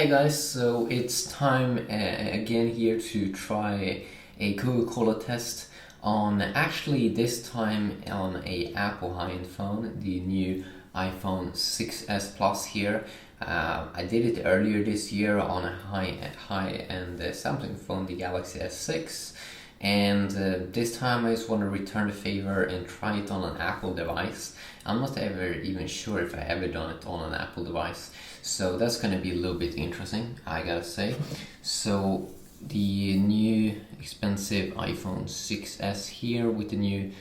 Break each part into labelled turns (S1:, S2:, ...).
S1: Hey guys, so it's time again here to try a Coca-Cola test on actually this time on a Apple high-end phone, the new iPhone 6s Plus here. I did it earlier this year on a high-end Samsung phone, the Galaxy S6, and this time I just want to return the favor and try it on an Apple device. I'm not ever even sure if I ever done it on an Apple device, so that's going to be a little bit interesting, I gotta say. So the new expensive iPhone 6s here with the new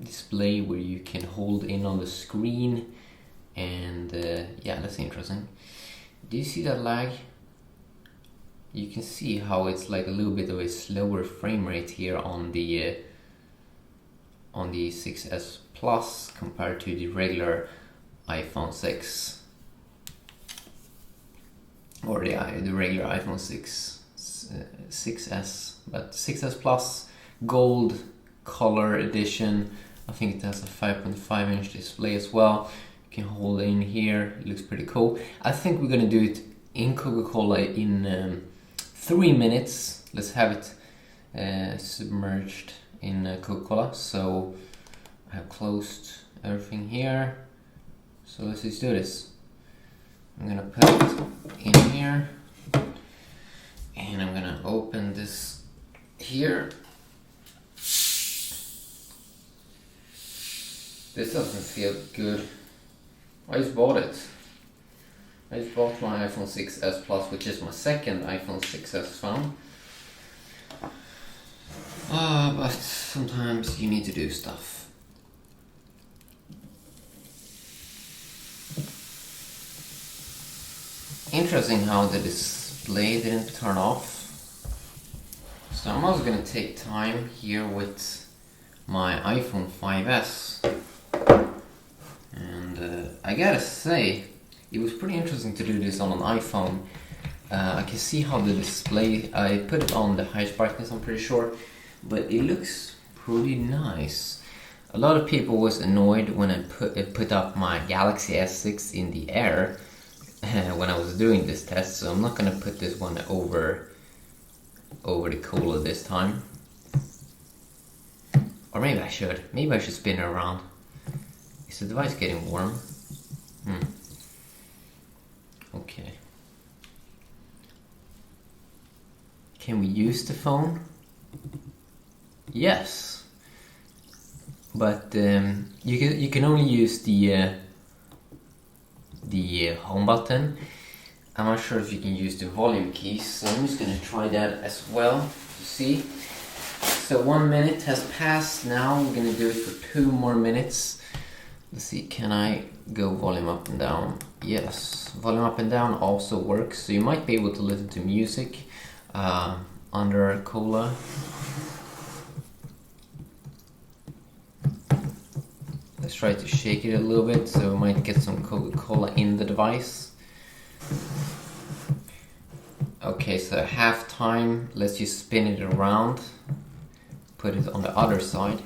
S1: display where you can hold in on the screen, and yeah, that's interesting. Do you see that lag? You can see how it's like a little bit of a slower frame rate here on the 6s Plus compared to the regular iPhone 6 or the regular iPhone 6s, but 6s Plus Gold Color Edition. I think it has a 5.5 inch display as well. You can hold it in here. It looks pretty cool. I think we're gonna do it in Coca-Cola in 3 minutes. Let's have it submerged in Coca-Cola. So I have closed everything here. So let's just do this. I'm gonna put it in here, and I'm gonna open this here. This doesn't feel good. I just bought it. I just bought my iPhone 6s Plus, which is my second iPhone 6s phone. But sometimes you need to do stuff. Interesting how the display didn't turn off. So I'm also gonna take time here with my iPhone 5s. And I gotta say, it was pretty interesting to do this on an iPhone. I can see how the display, I put it on the highest brightness, I'm pretty sure, but it looks pretty nice. A lot of people was annoyed when I put up my Galaxy S6 in the air when I was doing this test, so I'm not gonna put this one over the Cola this time. Or maybe I should. Maybe I should spin it around. Is the device getting warm? Okay. Can we use the phone? Yes. But you can only use the home button. I'm not sure if you can use the volume keys, so I'm just gonna try that as well to see. So 1 minute has passed now. We're gonna do it for 2 more minutes. Let's see, can I go volume up and down? Yes, volume up and down also works, so you might be able to listen to music under Cola. Let's try to shake it a little bit so we might get some Coca-Cola in the device. Okay, so half time, let's just spin it around. Put it on the other side.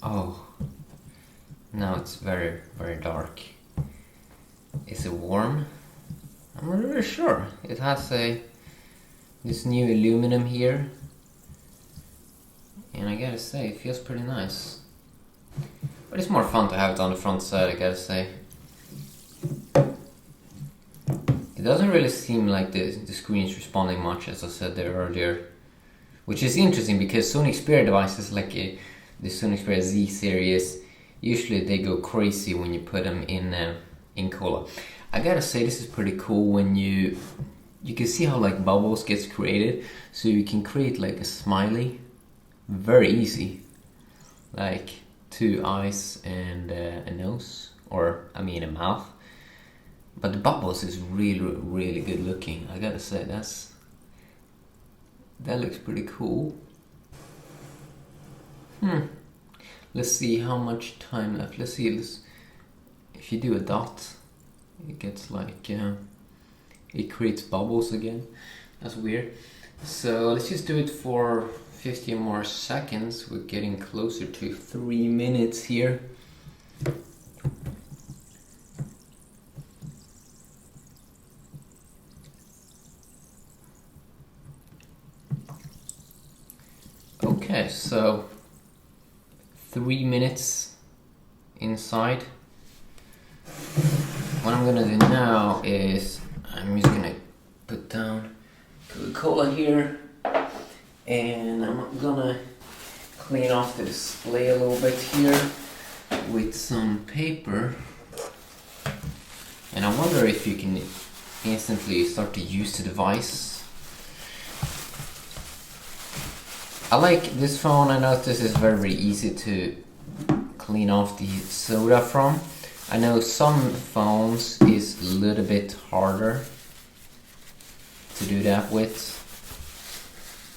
S1: Oh, now it's very, very dark. Is it warm? I'm not really sure. It has this new aluminum here. And I gotta say, it feels pretty nice. But it's more fun to have it on the front side, I gotta say. It doesn't really seem like the screen is responding much, as I said there earlier. Which is interesting because Sony Xperia devices like the Sony Xperia Z series, usually they go crazy when you put them in Cola. I gotta say, this is pretty cool when you can see how like bubbles gets created, so you can create like a smiley very easy, like 2 eyes and a nose, or I mean a mouth. But the bubbles is really, really good looking. I gotta say, that looks pretty cool. Let's see how much time left. Let's see if you do a dot, it gets like it creates bubbles again. That's weird. So let's just do it for 50 more seconds. We're getting closer to 3 minutes here. Okay, so 3 minutes inside. What I'm gonna do now is I'm just gonna put down Coca-Cola here, and I'm gonna clean off the display a little bit here with some paper. And I wonder if you can instantly start to use the device. I like this phone. I notice it's very, very easy to clean off the soda from. I know some phones is a little bit harder to do that with.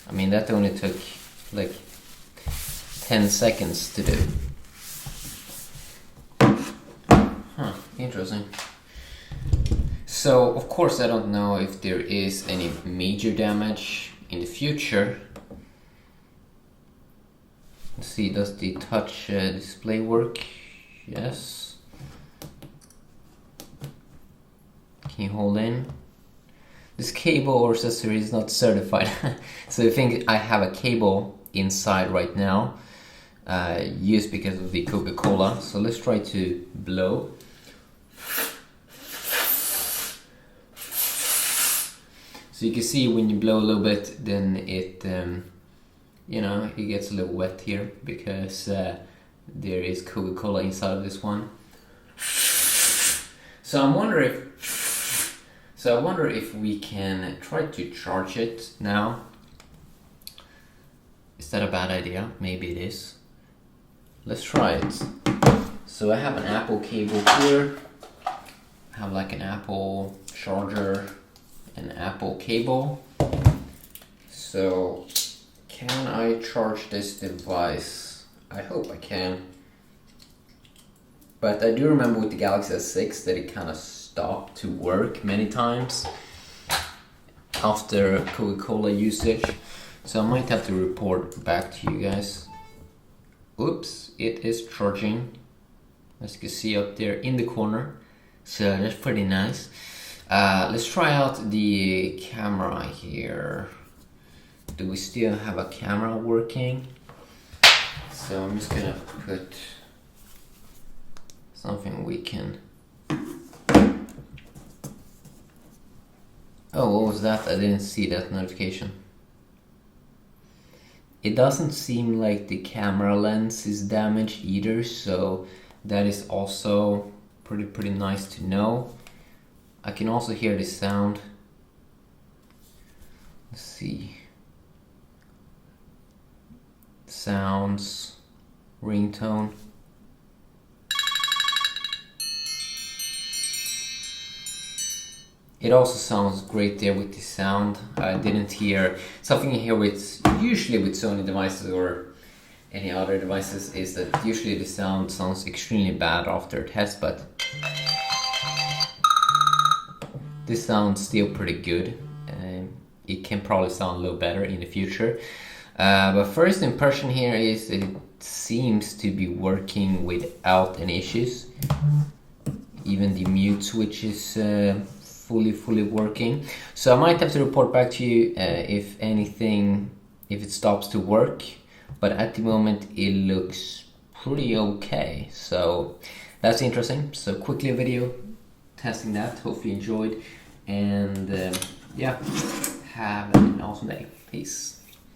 S1: I mean, that only took like 10 seconds to do. Huh, interesting. So, of course, I don't know if there is any major damage in the future. Let's see, does the touch display work? Yes. Can you hold in? This cable or accessory is not certified. So I think I have a cable inside right now, used because of the Coca-Cola. So let's try to blow. So you can see when you blow a little bit, then it, it gets a little wet here because there is Coca-Cola inside of this one. So I wonder if we can try to charge it now. Is that a bad idea? Maybe it is. Let's try it. So I have an Apple cable here. I have like an Apple charger, an Apple cable. So can I charge this device? I hope I can. But I do remember with the Galaxy S6 that it kind of stopped to work many times after Coca-Cola usage. So I might have to report back to you guys. Oops, it is charging. As you can see up there in the corner. So that's pretty nice. Let's try out the camera here. Do we still have a camera working? So I'm just gonna put something we can... Oh, what was that? I didn't see that notification. It doesn't seem like the camera lens is damaged either, so that is also pretty nice to know. I can also hear the sound. Let's see. Sounds, ringtone. It also sounds great there with the sound. I didn't hear something here with usually with Sony devices or any other devices is that usually the sound sounds extremely bad after a test, but this sounds still pretty good. It can probably sound a little better in the future. But first impression here is it seems to be working without any issues. Even the mute switch is fully working. So I might have to report back to you if it stops to work. But at the moment it looks pretty okay. So that's interesting. So quickly a video testing that. Hopefully you enjoyed. And yeah, have an awesome day. Peace.